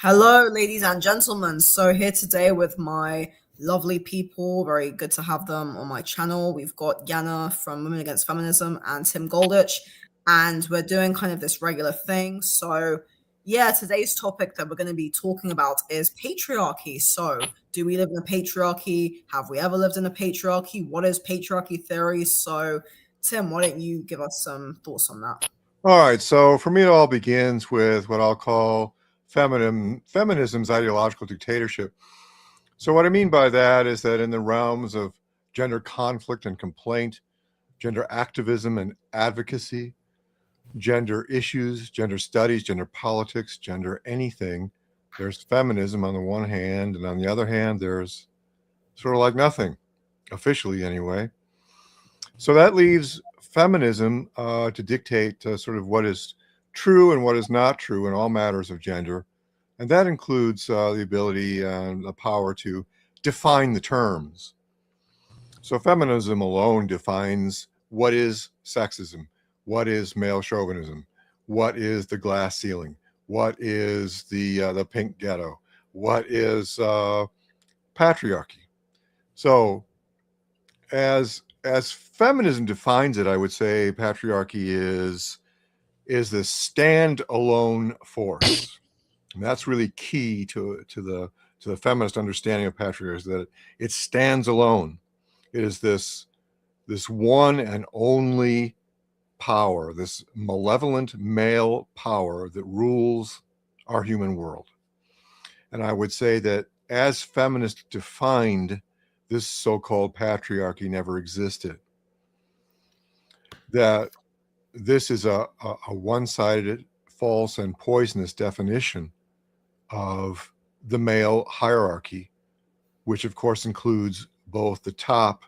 Hello, ladies and gentlemen. So, here today with my lovely people. Very good to have them on my channel. We've got Jana from Women Against Feminism and Tim Goldich, and we're doing kind of this regular thing. So, yeah, today's topic that we're going to be talking about is patriarchy. So, do we live in a patriarchy? Have we ever lived in a patriarchy? What is patriarchy theory? So, Tim, why don't you give us some thoughts on that? All right, so for me, it all begins with what I'll call feminism's ideological dictatorship. So what I mean by that is that in the realms of gender conflict and complaint, gender activism and advocacy, gender issues, gender studies, gender politics, gender anything, there's feminism on the one hand, and on the other hand, there's sort of like nothing, officially anyway. So that leaves feminism to dictate sort of what is true and what is not true in all matters of gender. And that includes the ability and the power to define the terms. So feminism alone defines what is sexism, what is male chauvinism, what is the glass ceiling, what is the pink ghetto, what is patriarchy. So as feminism defines it, I would say patriarchy is this stand-alone force. And that's really key to the feminist understanding of patriarchy, is that it stands alone. It is this one and only power, this malevolent male power that rules our human world. And I would say that as feminists defined, this so-called patriarchy never existed. That this is a one-sided, false, and poisonous definition of the male hierarchy, which of course includes both the top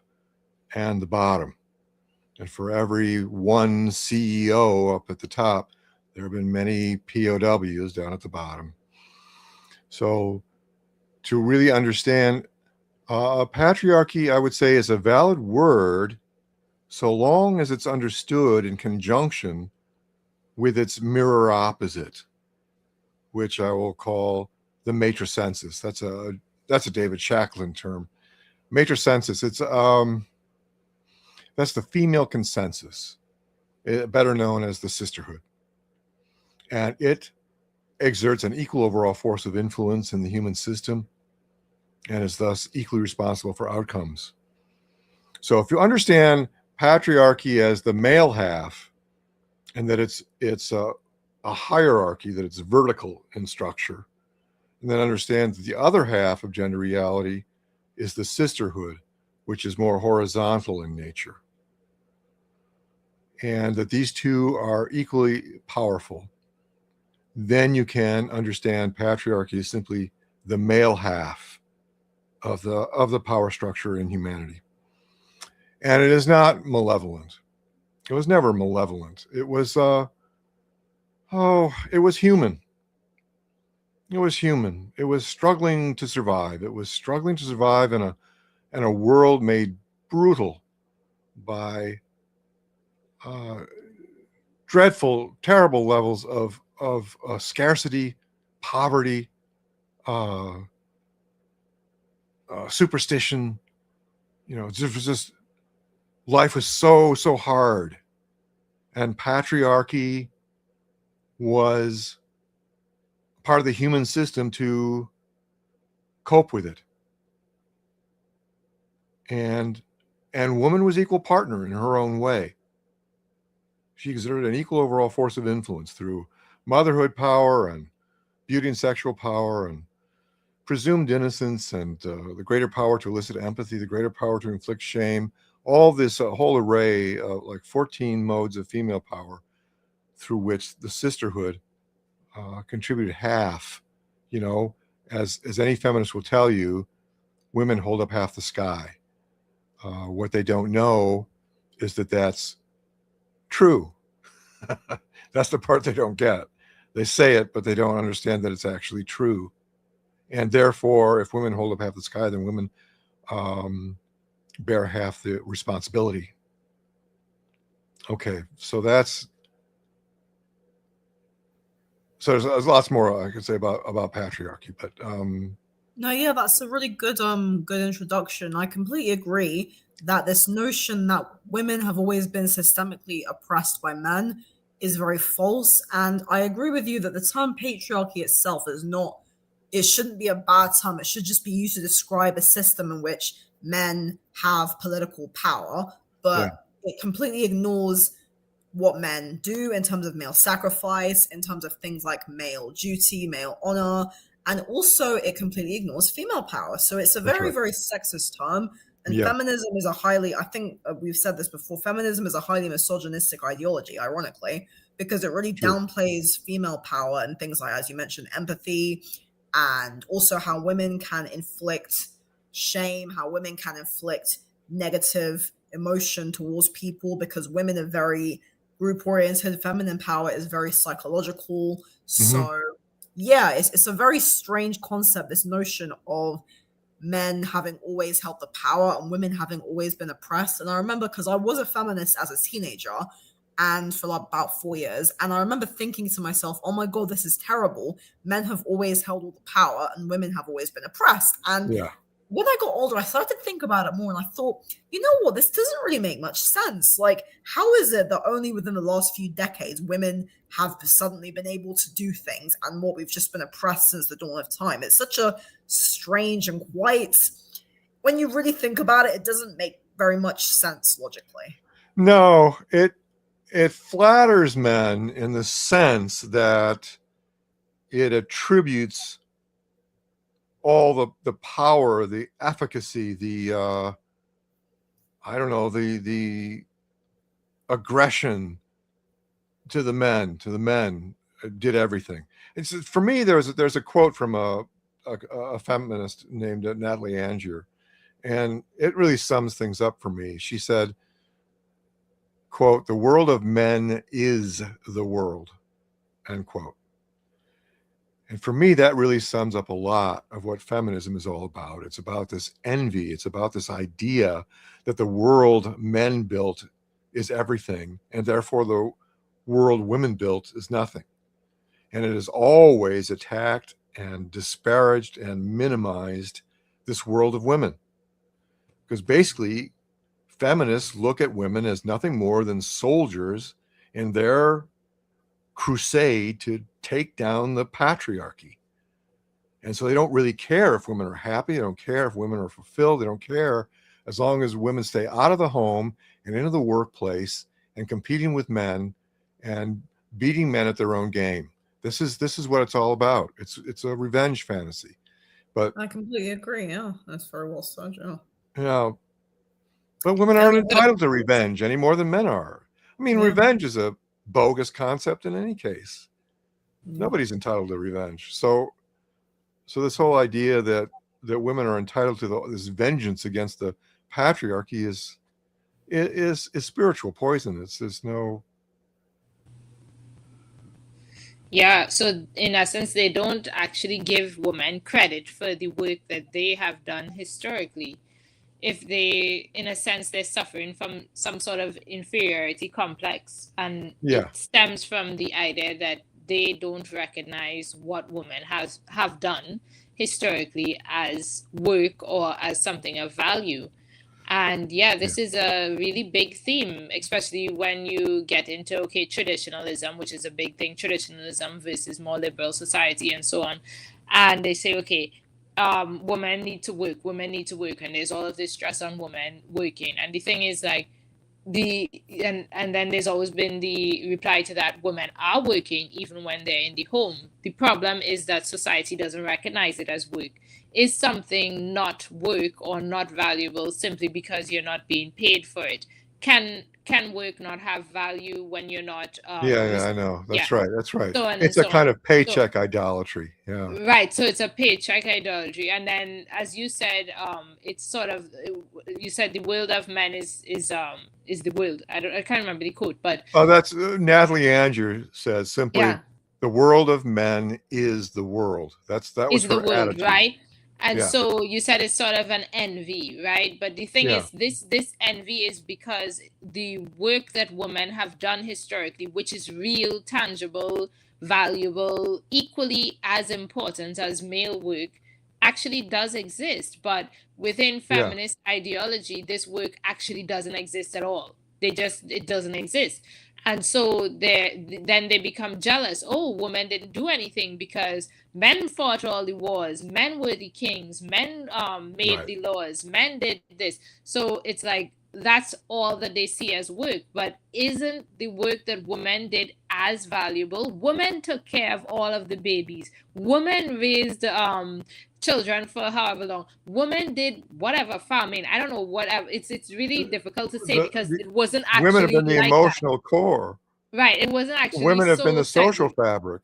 and the bottom. And for every one CEO up at the top, there have been many POWs down at the bottom. So to really understand patriarchy, I would say, is a valid word so long as it's understood in conjunction with its mirror opposite, which I will call the matricensis. That's a David Shacklin term. Matricensis. That's the female consensus, better known as the sisterhood, and it exerts an equal overall force of influence in the human system, and is thus equally responsible for outcomes. So, if you understand patriarchy as the male half, and that it's a hierarchy, that it's vertical in structure, and then understand that the other half of gender reality is the sisterhood, which is more horizontal in nature, and that these two are equally powerful, then you can understand patriarchy is simply the male half of the power structure in humanity. And it is not malevolent. It was never malevolent. It was it was human. It was human. It was struggling to survive. It was struggling to survive in a world made brutal by dreadful, terrible levels of scarcity, poverty, superstition. Just life was so hard, and patriarchy was part of the human system to cope with it. And woman was equal partner in her own way. She exerted an equal overall force of influence through motherhood power and beauty and sexual power and presumed innocence and the greater power to elicit empathy, the greater power to inflict shame, all this whole array of like 14 modes of female power through which the sisterhood contributed half. As any feminist will tell you, women hold up half the sky. What they don't know is that that's true. That's the part they don't get. They say it, but they don't understand that it's actually true. And therefore, if women hold up half the sky, then women bear half the responsibility. Okay, so that's So there's lots more I could say about patriarchy, but No, yeah, that's a really good introduction. I completely agree that this notion that women have always been systemically oppressed by men is very false. And I agree with you that the term patriarchy itself is not, it shouldn't be a bad term. It should just be used to describe a system in which men have political power, yeah, but it completely ignores what men do in terms of male sacrifice, in terms of things like male duty, male honor, and also it completely ignores female power. So it's a that's very, right. very sexist term. And Yeah, feminism is a highly, I think we've said this before, feminism is a highly misogynistic ideology, ironically, because it really true. downplays female power and things like, as you mentioned, empathy, and also how women can inflict shame, how women can inflict negative emotion towards people because women are very group oriented. Feminine power is very psychological. Hmm. So yeah, it's a very strange concept, this notion of men having always held the power and women having always been oppressed. And I remember because I was a feminist as a teenager and for like about 4 years. And I remember thinking to myself, oh my God, this is terrible. Men have always held all the power and women have always been oppressed. And Yeah. when I got older, I started to think about it more and I thought, you know what, this doesn't really make much sense. Like, how is it that only within the last few decades women have suddenly been able to do things and what we've just been oppressed since the dawn of time? It's such a strange and quite, when you really think about it, it doesn't make very much sense logically. No, it flatters men in the sense that it attributes all the power, the efficacy, the I don't know, the aggression to the men. Did everything. It's for me. There's a quote from a feminist named Natalie Angier, and it really sums things up for me. She said, "Quote: The world of men is the world." End quote. And for me, that really sums up a lot of what feminism is all about. It's about this envy. It's about this idea that the world men built is everything, and therefore the world women built is nothing. And it has always attacked and disparaged and minimized this world of women. Because basically, feminists look at women as nothing more than soldiers in their crusade to take down the patriarchy. And so they don't really care if women are happy. They don't care if women are fulfilled. They don't care as long as women stay out of the home and into the workplace and competing with men and beating men at their own game. This is what it's all about. It's a revenge fantasy. But I completely agree. Yeah, that's very well said. Yeah. you know, but women Yeah, aren't no, entitled to revenge any more than men are. I mean, yeah, revenge is a bogus concept in any case. yeah. Nobody's entitled to revenge. So this whole idea that women are entitled to this vengeance against the patriarchy is spiritual poison. There's no. Yeah, so in essence, they don't actually give women credit for the work that they have done historically. If they, in a sense, they're suffering from some sort of inferiority complex, and Yeah, it stems from the idea that they don't recognize what women have done historically as work or as something of value. And yeah, yeah, this is a really big theme, especially when you get into, okay, traditionalism, which is a big thing, traditionalism versus more liberal society and so on. And they say, okay, women need to work, and there's all of this stress on women working. And the thing is, like, and then there's always been the reply to that: women are working even when they're in the home. The problem is that society doesn't recognize it as work. Is something not work or not valuable simply because you're not being paid for it? Can work not have value when you're not yeah. I know. yeah, That's right. That's right. so on and It's a so kind on. of So paycheck idolatry. Yeah, right, so it's a paycheck idolatry, and then, as you said, it's sort of, you said the world of men is the world. I can't remember the quote, but oh, that's Natalie Angier says simply, yeah, the world of men is the world. That was is the her world, attitude. right? And Yeah, so you said it's sort of an envy, right? But the thing yeah, is, this envy is because the work that women have done historically, which is real, tangible, valuable, equally as important as male work, actually does exist. But within Yeah. feminist ideology, this work actually doesn't exist at all. It doesn't exist. And so then they become jealous. Oh, women didn't do anything because men fought all the wars, men were the kings, men made Right. the laws, men did this. So it's like that's all that they see as work. But isn't the work that women did as valuable? Women took care of all of the babies. Women raised children for however long. Women did whatever, farming. I don't know, whatever. It's really difficult to say because it wasn't Women have actually been the like that. emotional core. Right. It wasn't actually Women have been so the social segregated. fabric.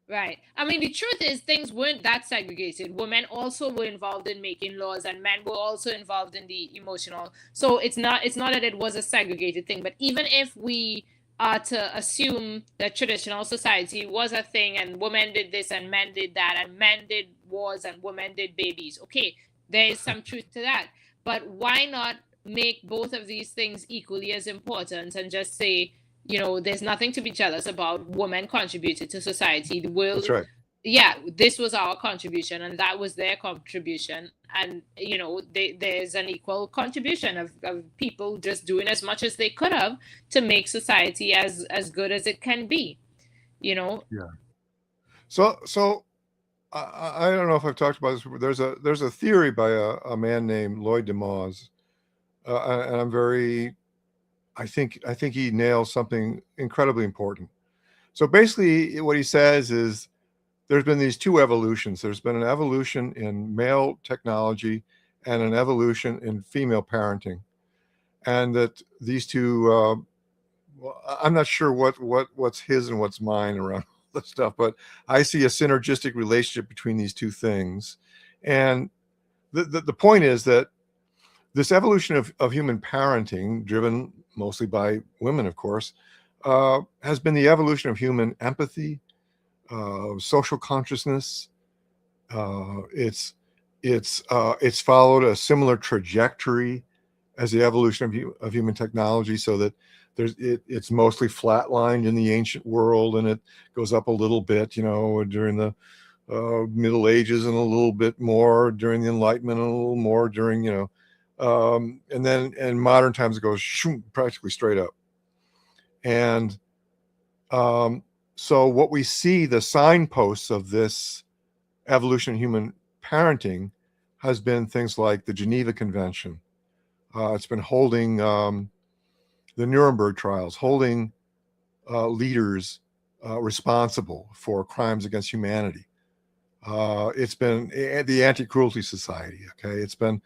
Right. I mean, the truth is things weren't that segregated. Women also were involved in making laws, and men were also involved in the emotional. So it's not that it was a segregated thing. But even if we are to assume that traditional society was a thing and women did this and men did that and men did wars and women did babies, okay, there is some truth to that. But why not make both of these things equally as important and just say, there's nothing to be jealous about. Women contributed to society. The world, That's right. yeah, this was our contribution and that was their contribution. And, there's an equal contribution of people just doing as much as they could have to make society as good as it can be, Yeah. So I don't know if I've talked about this before. There's a theory by a man named Lloyd DeMause, and I think he nails something incredibly important. So basically, what he says is there's been these two evolutions. There's been an evolution in male technology and an evolution in female parenting, and that these two. Well, I'm not sure what's his and what's mine around all this stuff, but I see a synergistic relationship between these two things, and the point is that this evolution of human parenting, driven mostly by women, of course, has been the evolution of human empathy, social consciousness. It's followed a similar trajectory as the evolution of human technology, so that it's mostly flatlined in the ancient world, and it goes up a little bit, during the Middle Ages, and a little bit more during the Enlightenment, and a little more during, and then in modern times it goes practically straight up. And so what we see, the signposts of this evolution in human parenting, has been things like the Geneva Convention. It's been holding the Nuremberg trials, holding leaders responsible for crimes against humanity. It's been the Anti-Cruelty Society. Okay, it's been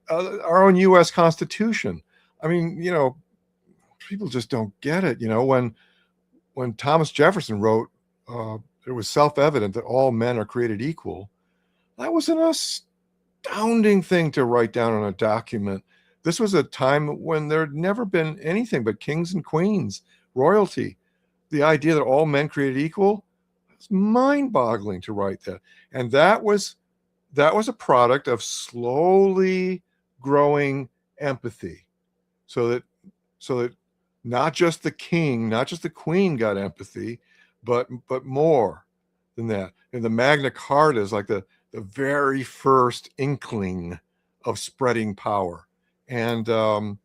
our own U.S. Constitution. I mean, people just don't get it. When Thomas Jefferson wrote, it was self-evident that all men are created equal. That was an astounding thing to write down on a document. This was a time when there had never been anything but kings and queens, royalty. The idea that all men created equal, it's mind-boggling to write that. And that was a product of slowly growing empathy, so that not just the king, not just the queen got empathy, but more than that. And the Magna Carta is like the very first inkling of spreading power. And the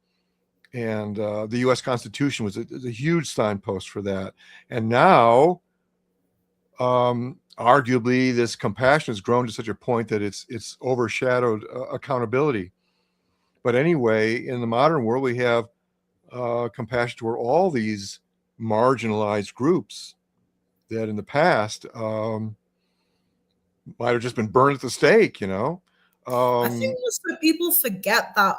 U.S. Constitution was a huge signpost for that. And now, arguably, this compassion has grown to such a point that it's overshadowed accountability. But anyway, in the modern world, we have compassion toward all these marginalized groups that in the past might have just been burned at the stake, I think also people forget that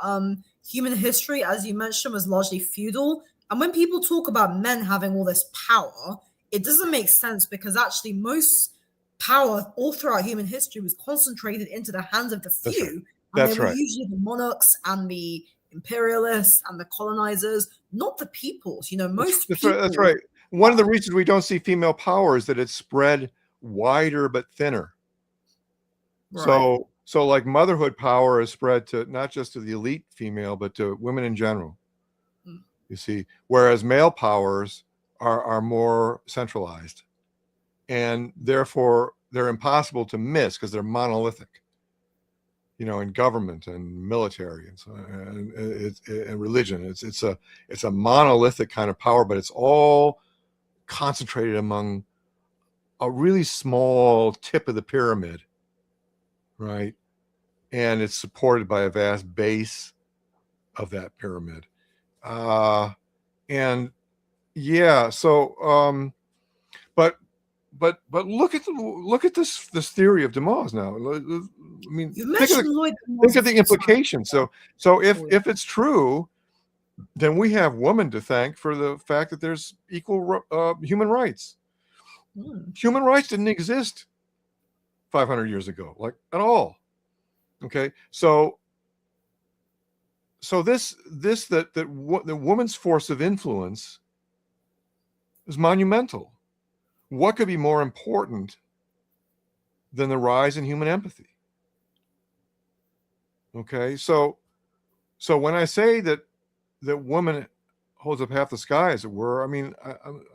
human history, as you mentioned, was largely feudal. And when people talk about men having all this power, it doesn't make sense, because actually most power all throughout human history was concentrated into the hands of the few. That's right. And That's they were right. usually the monarchs and the imperialists and the colonizers, not the peoples. Most people. That's right. One of the reasons we don't see female power is that it's spread wider but thinner. Right. So like motherhood power is spread to not just to the elite female, but to women in general. You see, whereas male powers are more centralized. and therefore they're impossible to miss because they're monolithic, in government and military and religion. It's a monolithic kind of power, but it's all concentrated among a really small tip of the pyramid, right? And it's supported by a vast base of that pyramid. And yeah, so but look at this theory of Demoz now. I mean, think of the implications. So if it's true, then we have women to thank for the fact that there's equal human rights. Human rights didn't exist 500 years ago, like at all. Okay, so the woman's force of influence is monumental. What could be more important than the rise in human empathy? Okay, so when I say that woman holds up half the sky, as it were, I mean,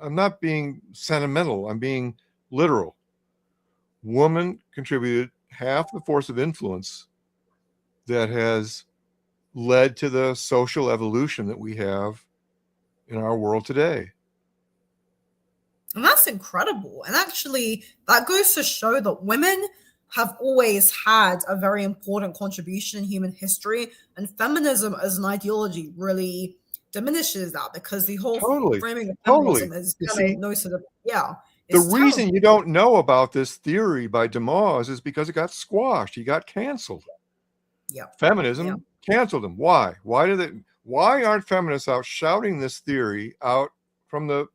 I'm not being sentimental. I'm being literal. Woman contributed half the force of influence that has led to the social evolution that we have in our world today. And that's incredible. And actually, that goes to show that women have always had a very important contribution in human history. And feminism as an ideology really diminishes that, because the whole framing of feminism is no sort of, the reason you don't know about this theory by Demoz is because it got squashed. He got canceled. Yeah. Feminism canceled him. Why? Why aren't feminists out shouting this theory out from the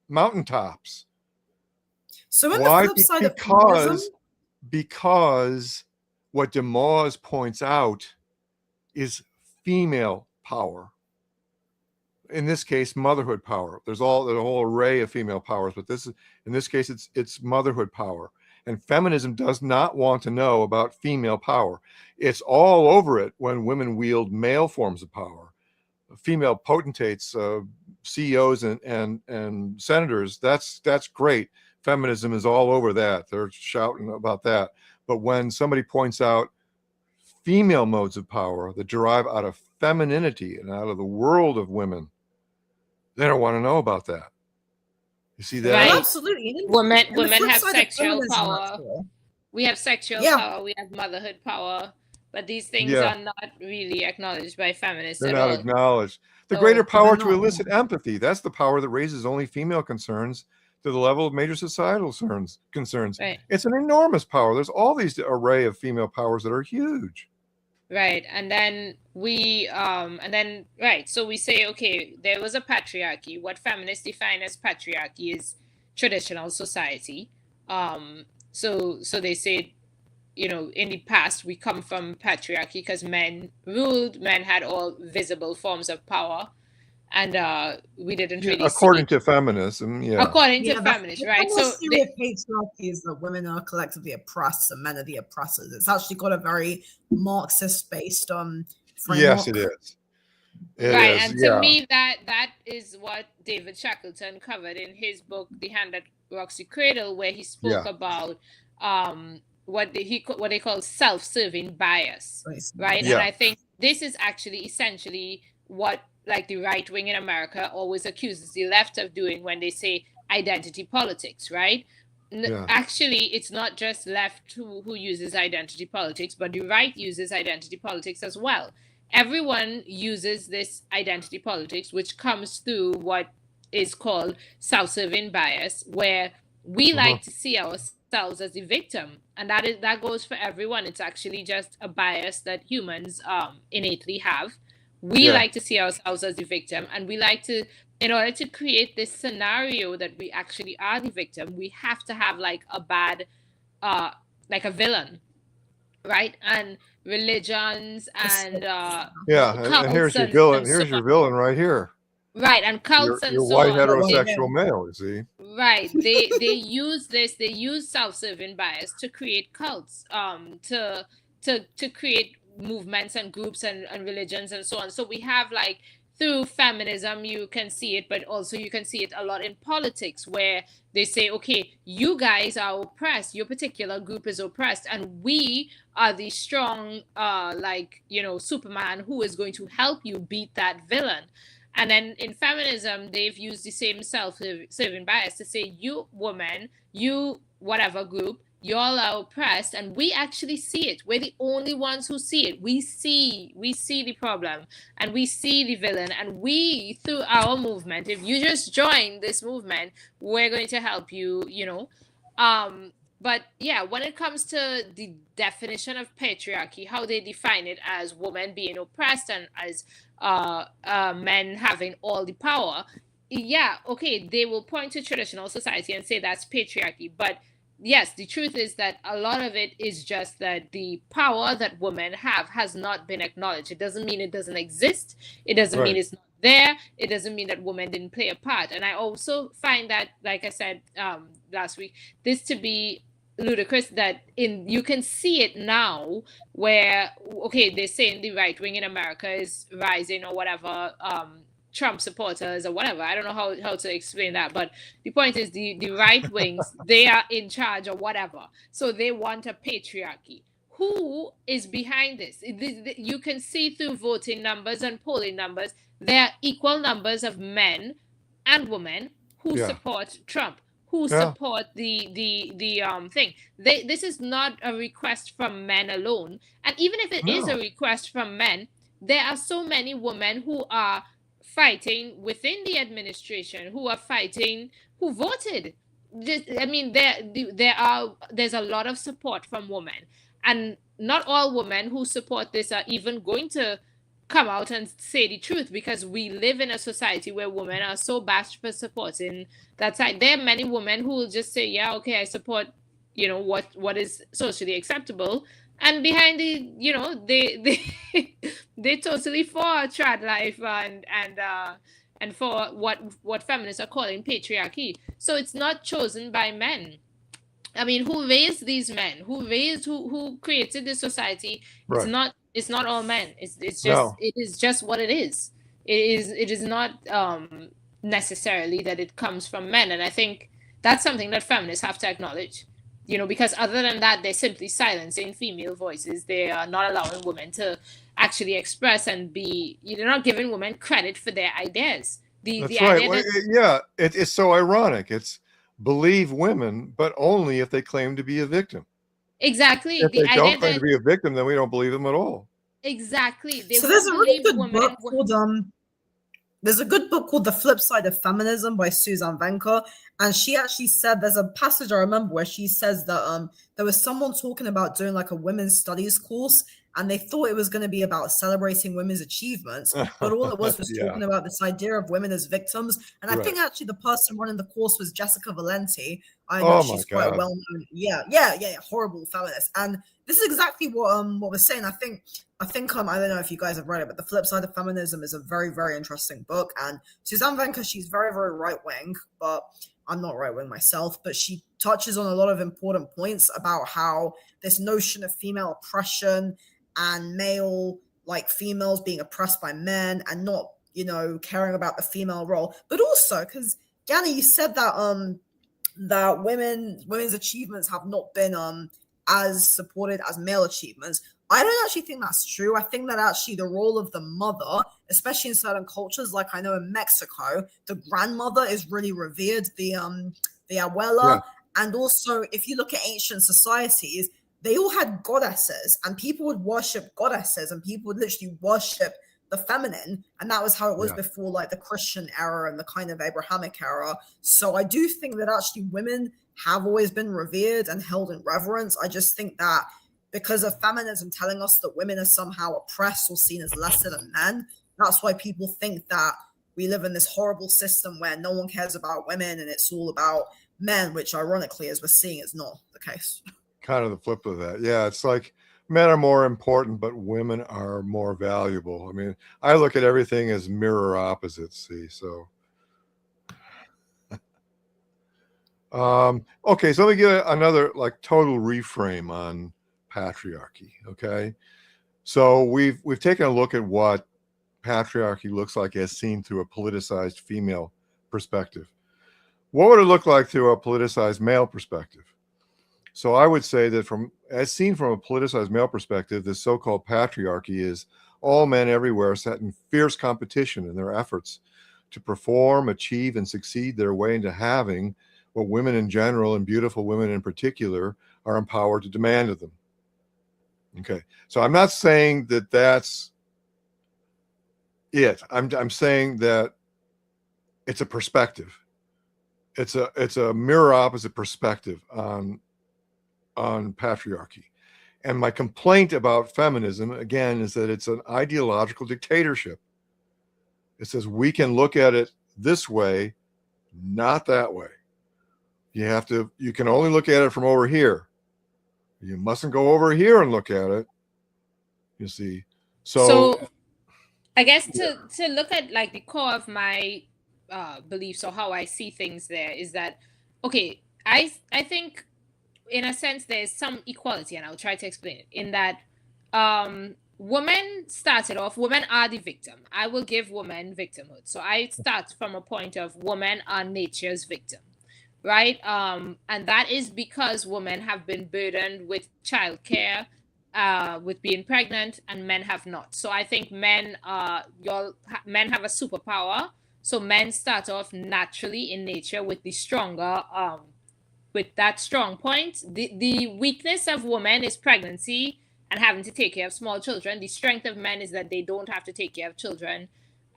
mountaintops? So in the flip side of feminism, because what Demoz points out is female power. In this case, motherhood power. There's a whole array of female powers, but in this case, it's motherhood power. And feminism does not want to know about female power. It's all over it when women wield male forms of power. Female potentates, CEOs and senators, that's great. Feminism is all over that. They're shouting about that. But when somebody points out female modes of power that derive out of femininity and out of the world of women, they don't want to know about that. You see that? Right. Absolutely. Women have sexual power. We have sexual power. We have motherhood power. But these things are not really acknowledged by feminists They're at not all. acknowledged. The greater power to elicit empathy. That's the power that raises only female concerns to the level of major societal concerns. Right. It's an enormous power. There's all these array of female powers that are huge. Right. And then so we say, okay, there was a patriarchy. What feminists define as patriarchy is traditional society. So they say, in the past we come from patriarchy because men ruled, men had all visible forms of power, and we didn't really according to feminism, according to feminists, right? So the patriarchy is that women are collectively oppressed and men are the oppressors. It's actually got a very Marxist based framework. Yes, it is. Right, and to me that is what David Shackleton covered in his book The Hand That Rocks the Cradle, where he spoke about what they call self-serving bias, right? And I think this is actually essentially what, like, the right wing in America always accuses the left of doing when they say identity politics, right? Actually, it's not just left who uses identity politics, but the right uses identity politics as well. Everyone uses this identity politics, which comes through what is called self-serving bias, where we like to see ourselves as the victim, and that goes for everyone. It's actually just a bias that humans innately have. We like to see ourselves as the victim, and we like to, in order to create this scenario that we actually are the victim, we have to have like a bad, like a villain, right? And religions and and here's your villain. Here's your villain right here. Right, and cults and your so white on. heterosexual male, you see. Right, they use this. They use self-serving bias to create cults, to create movements and groups and religions and so on. So we have like through feminism you can see it, but also you can see it a lot in politics, where they say, okay, you guys are oppressed, your particular group is oppressed, and we are the strong like, you know, Superman who is going to help you beat that villain. And then in feminism, they've used the same self-serving bias to say, you woman, you whatever group, y'all are oppressed, and we actually see it. We're the only ones who see it. We see the problem, and we see the villain, and we, through our movement, if you just join this movement, we're going to help you, you know. But yeah, when it comes to the definition of patriarchy, how they define it as women being oppressed and as men having all the power, yeah, okay, they will point to traditional society and say that's patriarchy. But yes, the truth is that a lot of it is just that the power that women have has not been acknowledged. It doesn't mean it doesn't exist. It doesn't mean it's not there. It doesn't mean that women didn't play a part. And I also find that, like I said last week, this to be ludicrous that you can see it now, where, okay, they're saying the right wing in America is rising or whatever, Trump supporters or whatever. I don't know how to explain that, but the point is the right wings, they are in charge or whatever. So they want a patriarchy. Who is behind this? You can see through voting numbers and polling numbers, there are equal numbers of men and women who support Trump, who support the thing. This is not a request from men alone. And even if it is a request from men, there are so many women who are fighting within the administration, who are fighting, who voted. I mean, there's a lot of support from women, and not all women who support this are even going to come out and say the truth, because we live in a society where women are so bashed for supporting that side. There are many women who will just say, yeah, okay, I support, you know, what is socially acceptable, and behind the, you know, they totally for trad life and for what feminists are calling patriarchy. So it's not chosen by men. I mean, who raised these men? Who created this society? Right. It's not all men. It's just it is just what it is. It is not necessarily that it comes from men. And I think that's something that feminists have to acknowledge. You know, because other than that, they're simply silencing female voices. They are not allowing women to actually express and be, you're not giving women credit for their ideas. That's right. Well, yeah, it's so ironic. It's believe women, but only if they claim to be a victim. Exactly. If they don't claim to be a victim, then we don't believe them at all. Exactly. So there's a really good book called there's a good book called The Flip Side of Feminism by Susan Venker. And she actually said, there's a passage I remember where she says that there was someone talking about doing like a women's studies course, and they thought it was going to be about celebrating women's achievements, but all it was talking about this idea of women as victims. And I think actually the person running the course was Jessica Valenti. I know she's quite well known. Yeah, horrible feminist. And this is exactly what we're saying. I think I don't know if you guys have read it, but The Flip Side of Feminism is a very, very interesting book. And Suzanne Venker, she's very, very right wing, but I'm not right wing myself, but she touches on a lot of important points about how this notion of female oppression and male, like females being oppressed by men and not, you know, caring about the female role. But also, because Jana, you said that that women's achievements have not been as supported as male achievements. I don't actually think that's true. I think that actually the role of the mother, especially in certain cultures, like I know in Mexico, the grandmother is really revered, the abuela. And also, if you look at ancient societies, they all had goddesses, and people would worship goddesses, and people would literally worship the feminine. And that was how it was before, like the Christian era and the kind of Abrahamic era. So I do think that actually women have always been revered and held in reverence. I just think that because of feminism telling us that women are somehow oppressed or seen as lesser than men, that's why people think that we live in this horrible system where no one cares about women and it's all about men, which ironically, as we're seeing, is not the case. Kind of the flip of that. Yeah, it's like men are more important, but women are more valuable. I mean, I look at everything as mirror opposites, see, so. Okay, so let me get another like total reframe on patriarchy, okay? So we've taken a look at what patriarchy looks like as seen through a politicized female perspective. What would it look like through a politicized male perspective? So I would say that as seen from a politicized male perspective, this so-called patriarchy is all men everywhere set in fierce competition in their efforts to perform, achieve, and succeed their way into having what women in general and beautiful women in particular are empowered to demand of them. Okay, so I'm not saying that that's it. I'm saying that it's a perspective. It's a mirror opposite perspective on patriarchy. And my complaint about feminism, again, is that it's an ideological dictatorship. It says we can look at it this way, not that way. You can only look at it from over here. You mustn't go over here and look at it. You see. So I guess to look at like the core of my beliefs or how I see things there is that, okay, I think in a sense there's some equality, and I'll try to explain it in that women are the victim. I will give women victimhood. So I start from a point of women are nature's victim, right? And that is because women have been burdened with childcare, with being pregnant, and men have not. So I think men have a superpower. So men start off naturally in nature with the stronger, with that strong point. The weakness of women is pregnancy and having to take care of small children. The strength of men is that they don't have to take care of children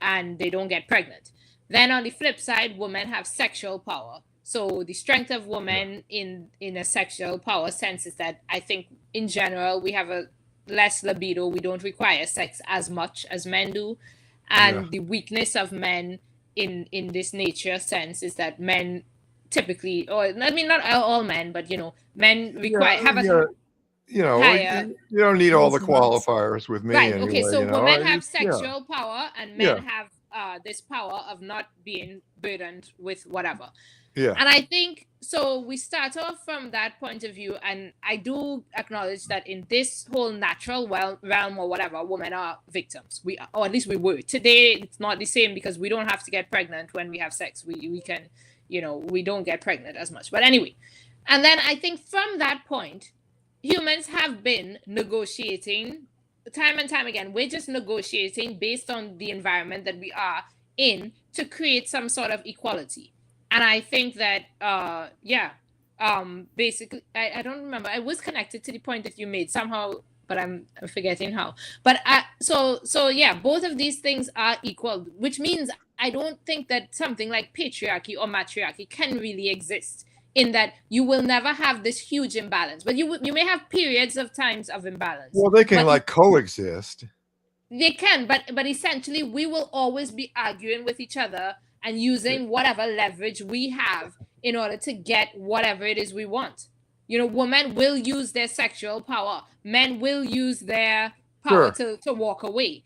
and they don't get pregnant. Then on the flip side, women have sexual power. So the strength of women in a sexual power sense is that I think in general we have a less libido. We don't require sex as much as men do. And the weakness of men in this nature sense is that men typically, or I mean not all men, but men require you don't need all the qualifiers with me. Right. Anyway, okay. So women have sexual power and men have this power of not being burdened with whatever. Yeah. And I think so we start off from that point of view, and I do acknowledge that in this whole natural realm or whatever, women are victims. Or at least we were. Today it's not the same because we don't have to get pregnant when we have sex. We can, we don't get pregnant as much. But anyway, and then I think from that point, humans have been negotiating time and time again. We're just negotiating based on the environment that we are in to create some sort of equality. And I think that, basically, I don't remember. I was connected to the point that you made somehow, but I'm forgetting how. But both of these things are equal, which means I don't think that something like patriarchy or matriarchy can really exist, in that you will never have this huge imbalance. But you may have periods of times of imbalance. Well, they can coexist. They can, but essentially we will always be arguing with each other and using whatever leverage we have in order to get whatever it is we want. Women will use their sexual power. Men will use their power to walk away.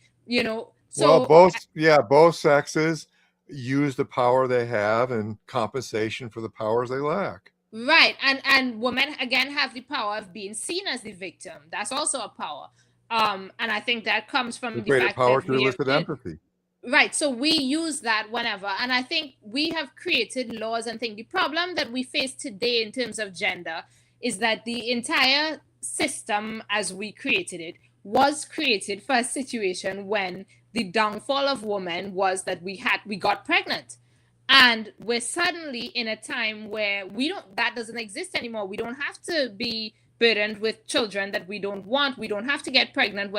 So both sexes use the power they have in compensation for the powers they lack. Right. And women again have the power of being seen as the victim. That's also a power. And I think that comes from the fact power that to elicit empathy. Right. So we use that whenever. And I think we have created laws and things. The problem that we face today in terms of gender is that the entire system as we created it was created for a situation when the downfall of women was that we got pregnant. And we're suddenly in a time where that doesn't exist anymore. We don't have to be burdened with children that we don't want. We don't have to get pregnant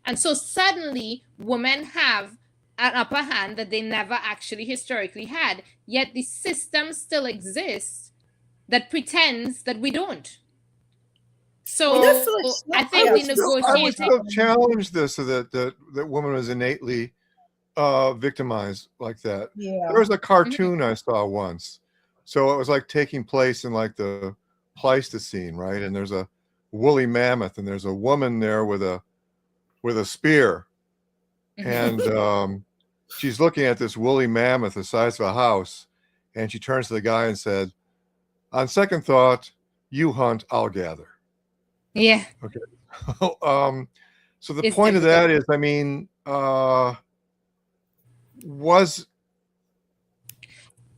and so suddenly women have an upper hand that they never actually historically had, yet the system still exists that pretends that we don't. So I think the negotiating. I would still challenge this, so that woman was innately victimized like that. Yeah. There was a cartoon I saw once, so it was like taking place in like the Pleistocene, right? And there's a woolly mammoth, and there's a woman there with a spear, and she's looking at this woolly mammoth the size of a house, and she turns to the guy and said, "On second thought, you hunt, I'll gather." Yeah. Okay. So the point of that is, I mean, was,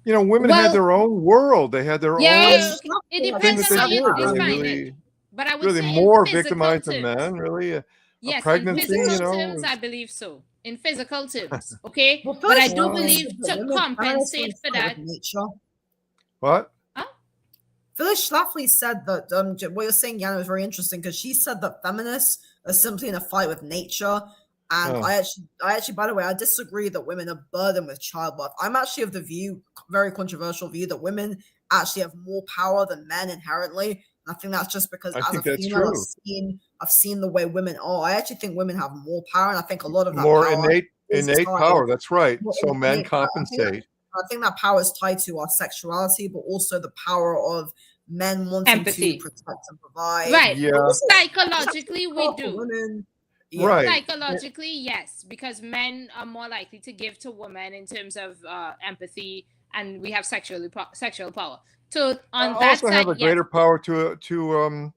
women had their own world. They had their own it thing depends that on they how did. you Were they define really, it. But I would really say more in physical victimized than terms. men? Really, a Yes, pregnancy, in physical terms, I believe so. In physical terms, okay. Well, But I Phyllis do Schlafly believe said that to women compensate for that. with nature. What? Huh? Phyllis Schlafly said that what you're saying, Jana, is very interesting because she said that feminists are simply in a fight with nature. And I actually, by the way, I disagree that women are burdened with childbirth. I'm actually of the view, very controversial view, that women actually have more power than men inherently. And I think that's just because as a female, I've seen the way women are. I actually think women have more power, and I think a lot of that more power innate power. That's right. So men power. compensate. I think that power is tied to our sexuality, but also the power of men wanting Empathy. to protect and provide. Right. Yeah. Psychologically, we do. Women. Yeah. Right. Psychologically, yes, because men are more likely to give to women in terms of empathy, and we have sexual power. So on that also side, have a greater power to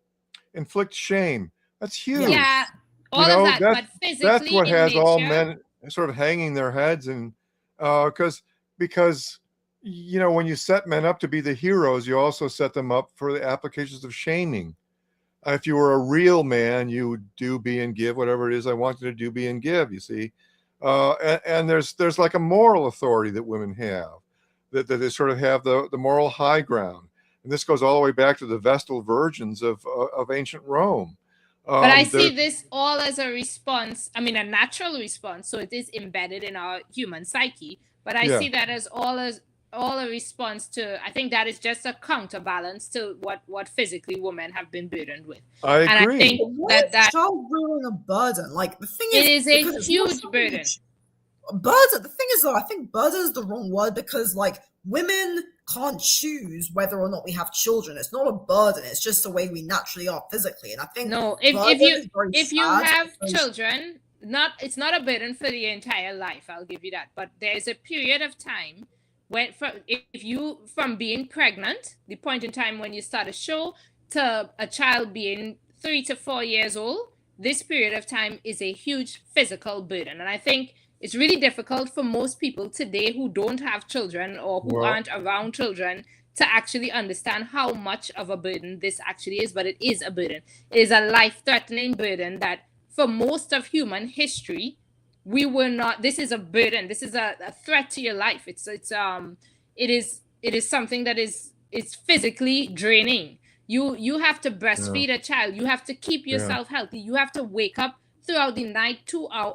inflict shame. That's huge. Yeah, all of that. But physically, that's what has nature, all men sort of hanging their heads, and because when you set men up to be the heroes, you also set them up for the applications of shaming. If you were a real man, you would do, be, and give whatever it is I want you to do, be, and give. You see, and there's like a moral authority that women have, that they sort of have the moral high ground, and this goes all the way back to the Vestal virgins of ancient Rome. But I see this all as a response. I mean, a natural response. So it is embedded in our human psyche. But I see that as all a response to. I think that is just a counterbalance to what physically women have been burdened with. I agree. And I think that child rearing a burden. Like the thing is, it is a huge burden. Burden. The thing is, though, I think burden is the wrong word because, like, women can't choose whether or not we have children. It's not a burden. It's just the way we naturally are physically. And I think if you have children, it's not a burden for the entire life. I'll give you that. But there's a period of time when, from being pregnant, the point in time when you start a show, to a child being 3 to 4 years old, this period of time is a huge physical burden. And I think it's really difficult for most people today who don't have children or who aren't around children to actually understand how much of a burden this actually is. But it is a burden. It is a life-threatening burden that for most of human history, we were not. This is a burden. This is a threat to your life. It is something that is physically draining. You have to breastfeed a child. You have to keep yourself healthy. You have to wake up throughout the night 2 hours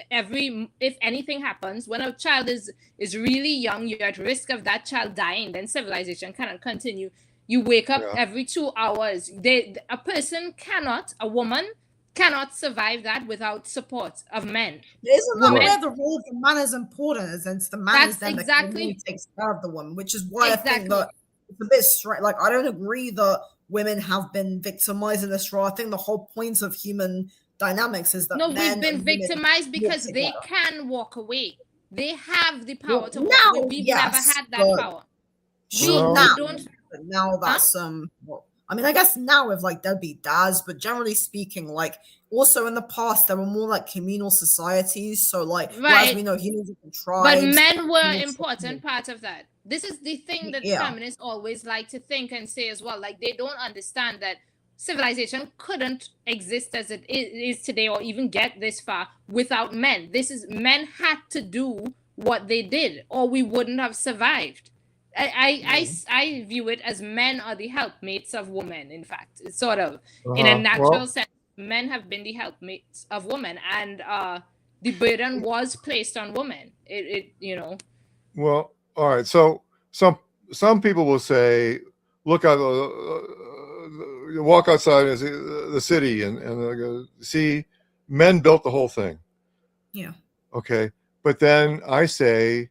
if anything happens, when a child is really young, you're at risk of that child dying, then civilization cannot continue. You wake up every 2 hours. A woman cannot survive that without support of men. Isn't that where the role of the man is important? Since the man is then the who takes care of the woman, which is why I think that it's a bit straight. Like, I don't agree that women have been victimized in this role. I think the whole point of human dynamics is that we've been victimized because they can walk away. They have the power to walk away. We've never had that power. Now that's I mean, I guess now with like deadbeat dads, but generally speaking, like also in the past there were more like communal societies. So like, as we know, humans are tribes. But men were an important part of that. This is the thing that feminists always like to think and say as well. Like, they don't understand that civilization couldn't exist as it is today, or even get this far without men. Men had to do what they did, or we wouldn't have survived. I view it as men are the helpmates of women. In fact, it's sort of in a natural sense, men have been the helpmates of women, and the burden was placed on women. Well, all right. So some people will say, look at you walk outside the city and see, men built the whole thing. Yeah. Okay. But then I say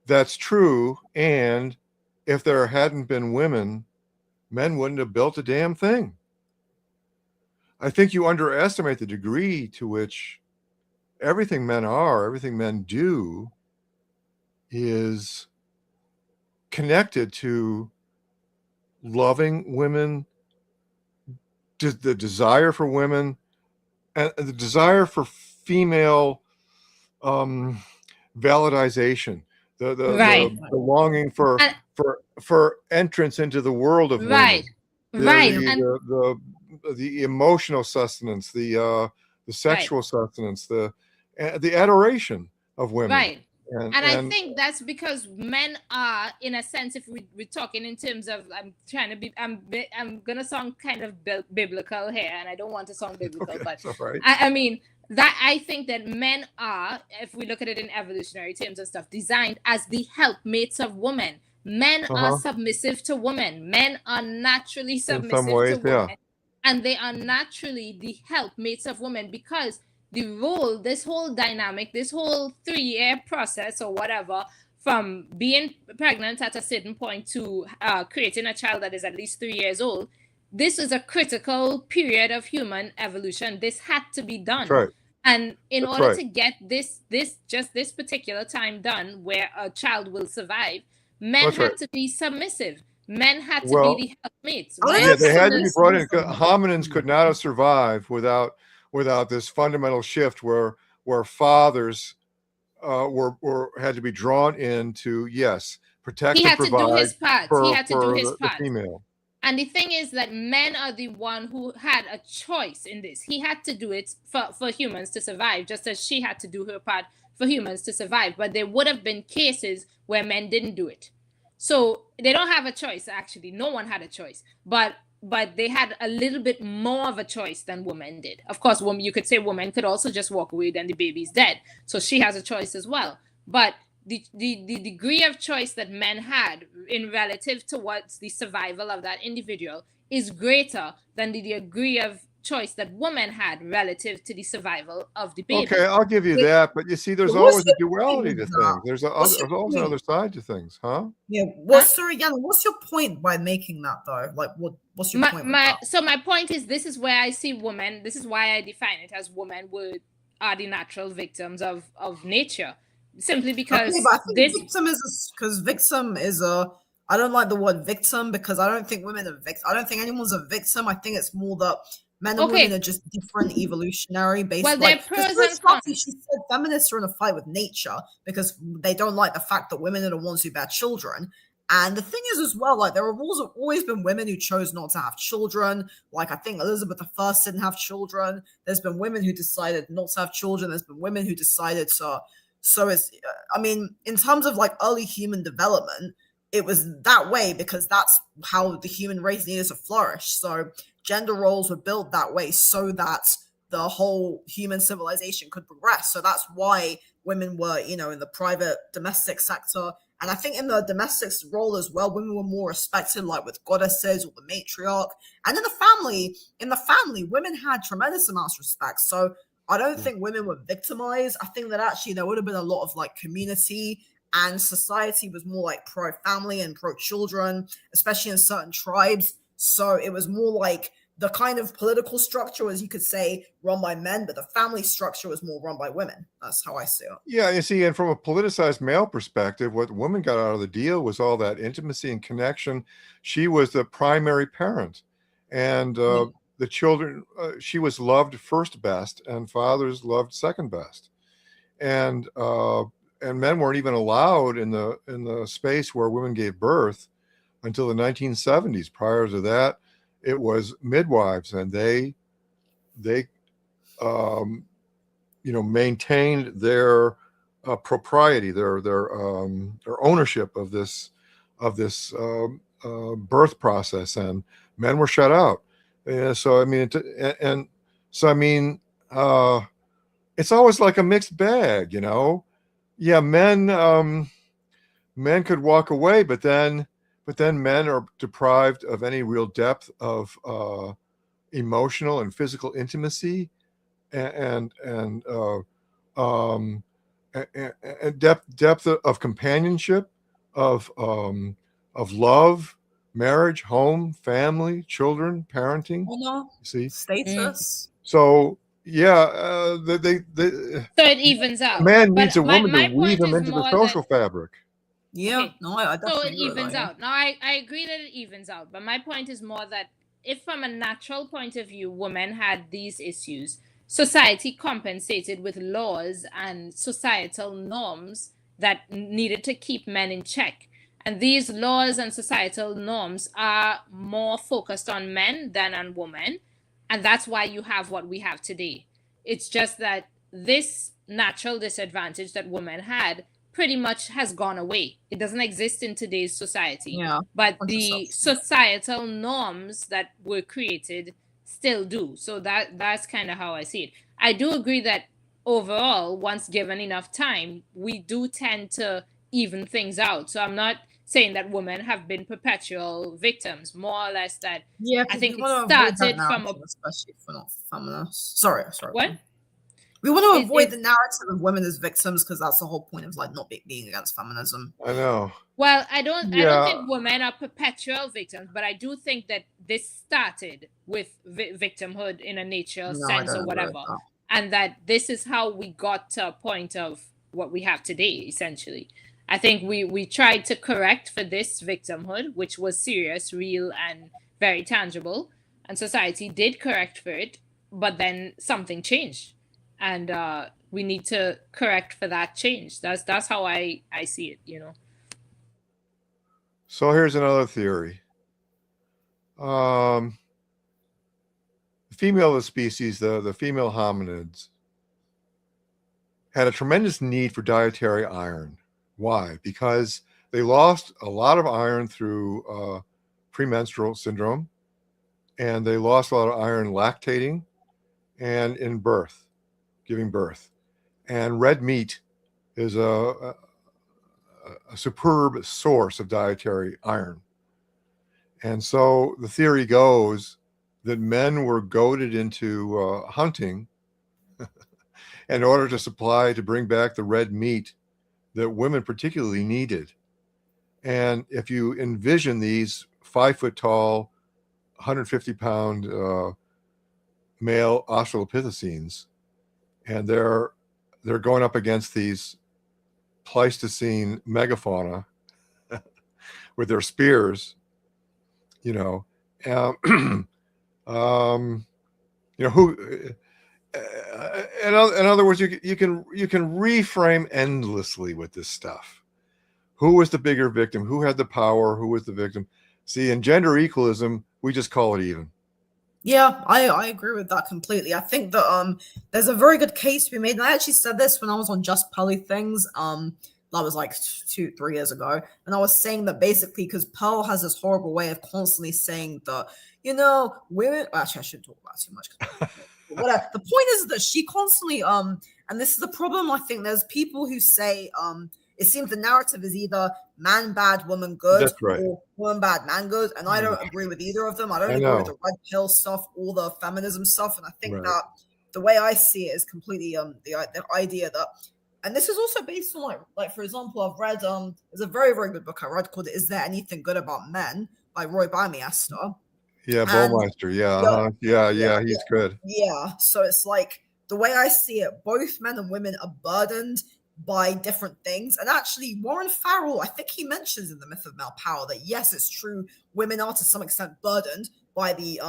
that's true. And if there hadn't been women, men wouldn't have built a damn thing. I think you underestimate the degree to which everything men do is connected to loving women, the desire for women, and the desire for female validization, Right. the longing for And- for entrance into the world of Right. women, Right. And the emotional sustenance, the sexual sustenance, the adoration of women. right. And I And think that's because men are, in a sense, if we're talking in terms of, I'm gonna sound kind of biblical here, and I don't want to sound biblical, okay, but all right. I mean that I think that men are, if we look at it in evolutionary terms and stuff, designed as the helpmates of women. Men are submissive to women. Men are naturally In some submissive ways, to women, and they are naturally the helpmates of women because the role, this whole dynamic, this whole 3-year process or whatever, from being pregnant at a certain point to creating a child that is at least 3 years old, this is a critical period of human evolution. This had to be done. That's right. And in That's order right. to get this particular time done where a child will survive, men That's had right. to be submissive. Men had to Well, be the helpmates. yeah, they had to be brought in. Mindfulness. Hominins could not have survived without this fundamental shift where fathers had to be drawn into, yes, protect He and had to do provide his part. for, He had to do his the part. female. And the thing is that men are the one who had a choice in this. He had to do it for humans to survive, just as she had to do her part for humans to survive. But there would have been cases where men didn't do it. So they don't have a choice, actually. No one had a choice. But they had a little bit more of a choice than women did. Of course, you could say women could also just walk away, then the baby's dead. So she has a choice as well. But the degree of choice that men had in relative towards the survival of that individual is greater than the degree of choice that women had relative to the survival of the baby. Okay, I'll give you that, but you see, there's always a duality to things. There's always another side to things, huh? Yeah. Well, sorry, Jana, what's your point by making that though? Like, what's your point? So my point is, this is where I see women. This is why I define it as women are the natural victims of nature. Simply because but I think victim is a. I don't like the word victim because I don't think women are victims. I don't think anyone's a victim. I think it's more that men and women are just different evolutionary based. Well, they're pros and cons. She said feminists are in a fight with nature because they don't like the fact that women are the ones who bear children. And the thing is as well, like there have always been women who chose not to have children. Like I think Elizabeth I didn't have children. There's been women who decided not to have children. There's been women who decided to. So it's, I mean, in terms of like early human development, it was that way because that's how the human race needed to flourish. So gender roles were built that way so that the whole human civilization could progress. So that's why women were, in the private domestic sector. And I think in the domestic role as well, women were more respected, like with goddesses or the matriarch. And in the family, women had tremendous amounts of respect. So I don't think women were victimized. I think that actually there would have been a lot of like community, and society was more like pro-family and pro-children, especially in certain tribes. So it was more like the kind of political structure, as you could say, run by men, but the family structure was more run by women. That's how I see it. Yeah, you see, and from a politicized male perspective, what women got out of the deal was all that intimacy and connection. She was the primary parent, and the children, she was loved first best, and fathers loved second best, and men weren't even allowed in the space where women gave birth until the 1970s. Prior to that, it was midwives, and they maintained their propriety, their ownership of this birth process, and men were shut out. So I mean, it's always like a mixed bag, Yeah, men could walk away, but then men are deprived of any real depth of emotional and physical intimacy, and depth of companionship, of love, marriage, home, family, children, parenting. See, status. So yeah, so it evens out. Man needs a woman to weave him into the social fabric. Yeah, okay. No, I definitely. So it evens out. Now I agree that it evens out, but my point is more that if from a natural point of view, women had these issues, society compensated with laws and societal norms that needed to keep men in check. And these laws and societal norms are more focused on men than on women. And that's why you have what we have today. It's just that this natural disadvantage that women had pretty much has gone away. It doesn't exist in today's society. Yeah, but the societal norms that were created still do. So that's kind of how I see it. I do agree that overall, once given enough time, we do tend to even things out. So I'm not saying that women have been perpetual victims, more or less that I think it started from a, especially if we're not feminists. Sorry. What? We want to avoid the narrative of women as victims because that's the whole point of like not being against feminism. I know. Well, I don't think women are perpetual victims, but I do think that this started with victimhood in a natural sense or whatever, and that this is how we got to a point of what we have today, essentially. I think we tried to correct for this victimhood, which was serious, real, and very tangible, and society did correct for it, but then something changed. And we need to correct for that change. That's how I see it, you know. So here's another theory. The female of the species, the female hominids, had a tremendous need for dietary iron. Why? Because they lost a lot of iron through premenstrual syndrome, and they lost a lot of iron lactating and in birth. Giving birth. And red meat is a superb source of dietary iron. And so the theory goes that men were goaded into hunting in order to bring back the red meat that women particularly needed. And if you envision these 5 foot tall, 150 pound male Australopithecines, and they're going up against these Pleistocene megafauna with their spears, you know, who, in other words, you can reframe endlessly with this stuff. Who was the bigger victim? Who had the power? Who was the victim? See, in gender equalism, we just call it even. Yeah, I agree with that completely. I think that there's a very good case to be made. And I actually said this when I was on Just Pearly Things. That was like 2-3 years ago. And I was saying that basically because Pearl has this horrible way of constantly saying that, you know, women actually I shouldn't talk about it too much. Whatever. The point is that she constantly and this is the problem. I think there's people who say it seems the narrative is either man bad, woman good, That's right, or woman bad, man good. And I don't agree with either of them. I don't agree with the red pill stuff or the feminism stuff. And I think that the way I see it is completely the idea that, and this is also based on like for example, I've read there's a very, very good book I read called Is There Anything Good About Men by Roy Baumeister. Yeah, Baumeister. Yeah, he's good. Yeah. So it's like the way I see it, both men and women are burdened by different things. And actually, Warren Farrell, I think he mentions in The Myth of Male Power that yes, it's true, women are to some extent burdened by the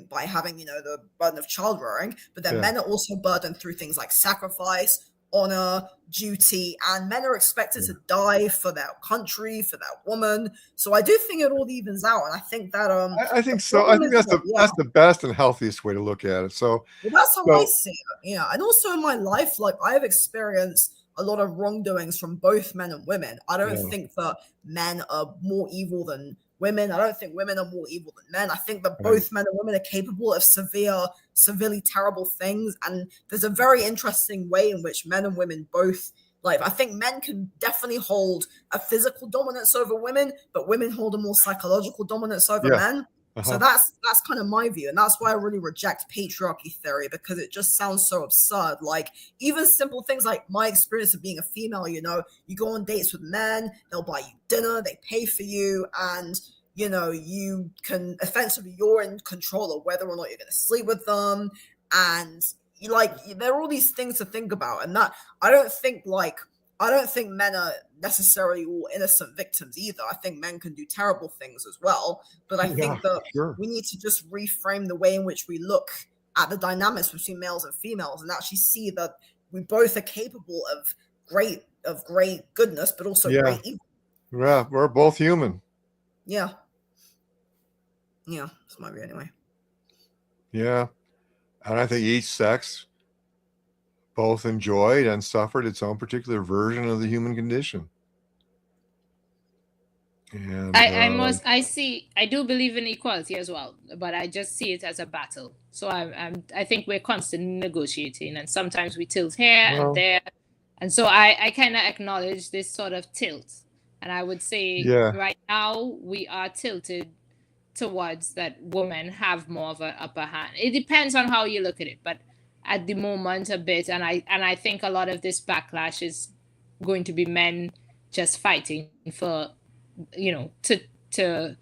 by having, you know, the burden of child rearing, but then men are also burdened through things like sacrifice, honor, duty, and men are expected to die for their country, for their woman. So I do think it all evens out, and I think that I think so. I think that's the best and healthiest way to look at it. So that's how I see it. Yeah, and also in my life, like I've experienced a lot of wrongdoings from both men and women. I don't think that men are more evil than women. I don't think women are more evil than men. I think that both men and women are capable of severely terrible things. And there's a very interesting way in which men and women both, like, I think men can definitely hold a physical dominance over women, but women hold a more psychological dominance over men. So that's kind of my view. And that's why I really reject patriarchy theory, because it just sounds so absurd. Like even simple things like my experience of being a female, you know, you go on dates with men, they'll buy you dinner, they pay for you, and you know, you can effectively, you're in control of whether or not you're going to sleep with them. And you there are all these things to think about. And that I don't think men are necessarily all innocent victims either. I think men can do terrible things as well. But I think that we need to just reframe the way in which we look at the dynamics between males and females and actually see that we both are capable of great goodness, but also great evil. Yeah, we're both human. Yeah. Yeah, that's my view anyway. Yeah. And I think each sex both enjoyed and suffered its own particular version of the human condition. And I do believe in equality as well, but I just see it as a battle. So I think we're constantly negotiating, and sometimes we tilt here and there, and so I kind of acknowledge this sort of tilt, and I would say right now we are tilted towards that women have more of an upper hand. It depends on how you look at it, but at the moment a bit, and I think a lot of this backlash is going to be men just fighting for, to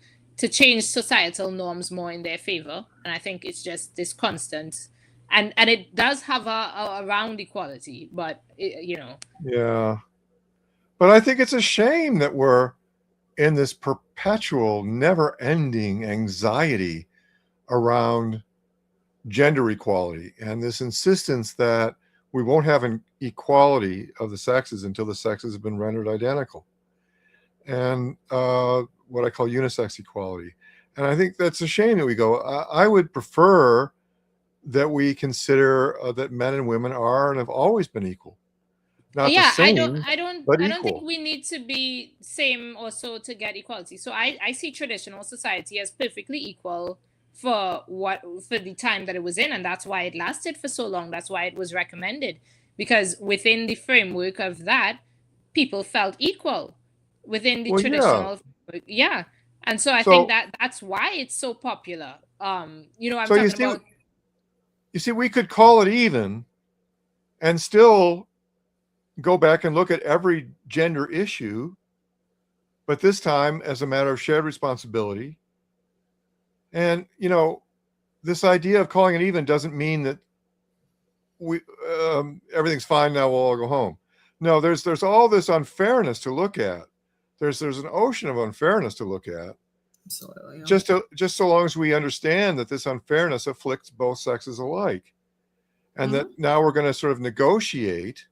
change societal norms more in their favor. And I think it's just this constant, and it does have a around equality, but yeah, but I think it's a shame that we're in this perpetual, never-ending anxiety around gender equality and this insistence that we won't have an equality of the sexes until the sexes have been rendered identical, and what I call unisex equality. And I think that's a shame that we go. I would prefer that we consider that men and women are and have always been equal. Not the same, I don't think we need to be same or so to get equality. So I see traditional society as perfectly equal for the time that it was in, and that's why it lasted for so long. That's why it was recommended, because within the framework of that, people felt equal within the traditional framework. Yeah. And so I think that's why it's so popular. I'm talking about. You see, we could call it even and still go back and look at every gender issue, but this time as a matter of shared responsibility. And, this idea of calling it even doesn't mean that we everything's fine now, we'll all go home. No, there's all this unfairness to look at. There's an ocean of unfairness to look at. Absolutely, yeah. Just so long as we understand that this unfairness afflicts both sexes alike, and that now we're going to sort of negotiate,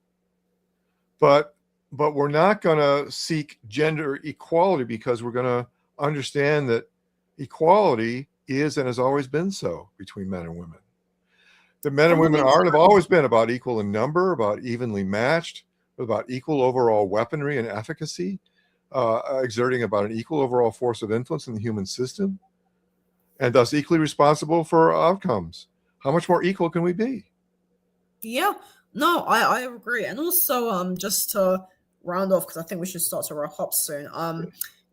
but we're not going to seek gender equality, because we're going to understand that equality is and has always been so between men and women. The men and women are and have always been about equal in number, about evenly matched, about equal overall weaponry and efficacy, exerting about an equal overall force of influence in the human system, and thus equally responsible for outcomes. How much more equal can we be? Yeah, no, I agree. And also, just to round off, because I think we should start to wrap up soon.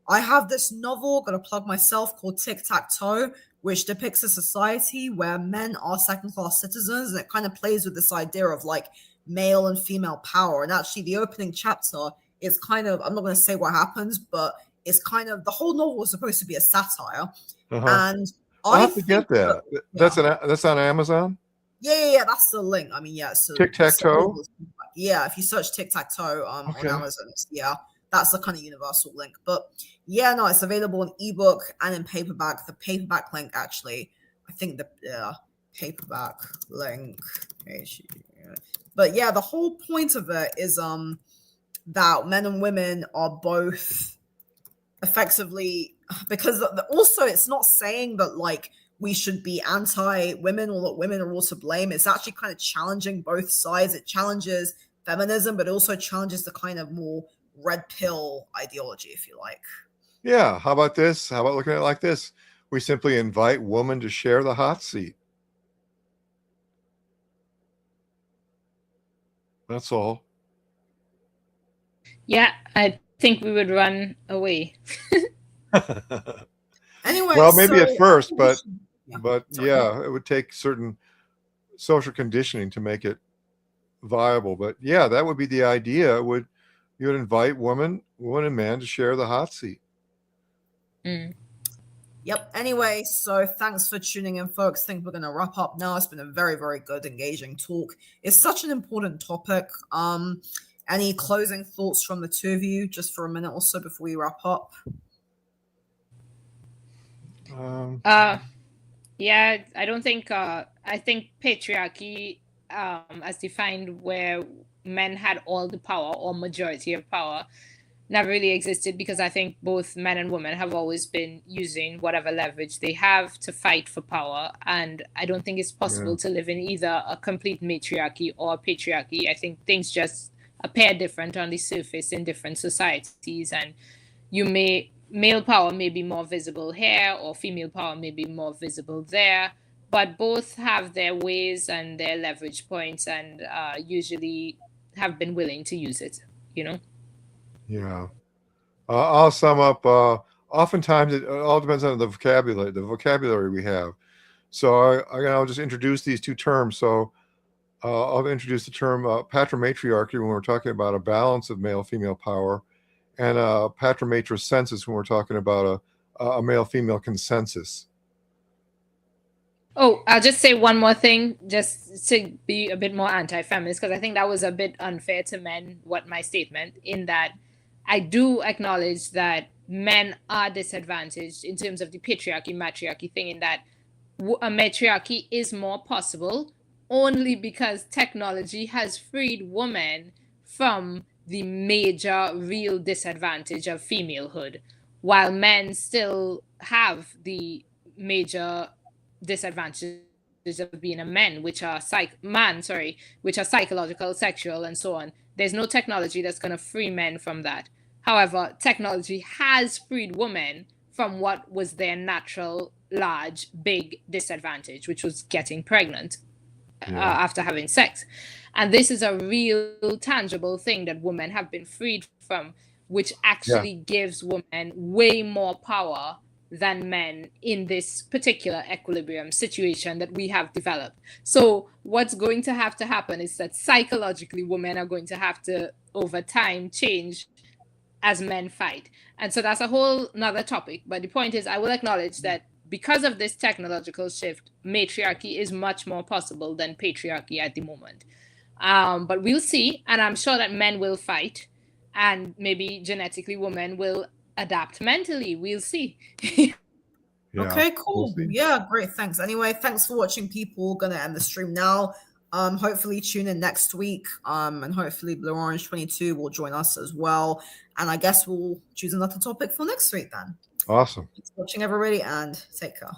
I have this novel, gonna plug myself, called Tic Tac Toe, which depicts a society where men are second-class citizens, and it kind of plays with this idea of like male and female power. And actually, the opening chapter is kind of, I'm not going to say what happens, but it's kind of, the whole novel was supposed to be a satire. And I have to get that. That's on Amazon? Yeah, that's the link. I mean, yeah. So Tic-tac-toe? Yeah, if you search Tic-tac-toe on Amazon, that's the kind of universal link. But yeah, no, it's available in ebook and in paperback. The paperback link, actually, I think the paperback link. But yeah, the whole point of it is that men and women are both effectively, because also it's not saying that like we should be anti-women or that women are all to blame. It's actually kind of challenging both sides. It challenges feminism, but it also challenges the kind of more red pill ideology, if you like. Yeah. How about this? How about looking at it like this? We simply invite women to share the hot seat. That's all. Yeah, I think we would run away. Anyway, well, maybe at first, but yeah, it would take certain social conditioning to make it viable. But yeah, that would be the idea. You would invite women and men to share the hot seat. Yep. Anyway, so thanks for tuning in, folks. I think we're going to wrap up now. It's been a very, very good, engaging talk. It's such an important topic. Any closing thoughts from the two of you, just for a minute or so before we wrap up? Yeah, I don't think. I think patriarchy, as defined, where men had all the power or majority of power, never really existed, because I think both men and women have always been using whatever leverage they have to fight for power. And I don't think it's possible to live in either a complete matriarchy or a patriarchy. I think things just appear different on the surface in different societies, and male power may be more visible here, or female power may be more visible there, but both have their ways and their leverage points, and usually have been willing to use it, you know. Yeah. I'll sum up. Oftentimes, it all depends on the vocabulary we have. So I'll just introduce these two terms. So I'll introduce the term patrimatriarchy when we're talking about a balance of male-female power, and patrimatrocensus when we're talking about a male-female consensus. Oh, I'll just say one more thing, just to be a bit more anti-feminist, because I think that was a bit unfair to men, what my statement, in that I do acknowledge that men are disadvantaged in terms of the patriarchy, matriarchy thing, in that a matriarchy is more possible only because technology has freed women from the major real disadvantage of femalehood, while men still have the major disadvantages of being a man, which are which are psychological, sexual, and so on. There's no technology that's going to free men from that. However, technology has freed women from what was their natural, large, big disadvantage, which was getting pregnant after having sex. And this is a real, tangible thing that women have been freed from, which actually gives women way more power than men in this particular equilibrium situation that we have developed. So what's going to have to happen is that psychologically women are going to have to, over time, change as men fight. And so that's a whole nother topic. But the point is, I will acknowledge that because of this technological shift, matriarchy is much more possible than patriarchy at the moment. But we'll see. And I'm sure that men will fight, and maybe genetically women will adapt mentally. We'll see. Okay, cool. Yeah, great. Thanks. Anyway, thanks for watching, people. Gonna end the stream now. Hopefully tune in next week. And hopefully Blue Orange 22 will join us as well. And I guess we'll choose another topic for next week then. Awesome. Thanks for watching, everybody, and take care.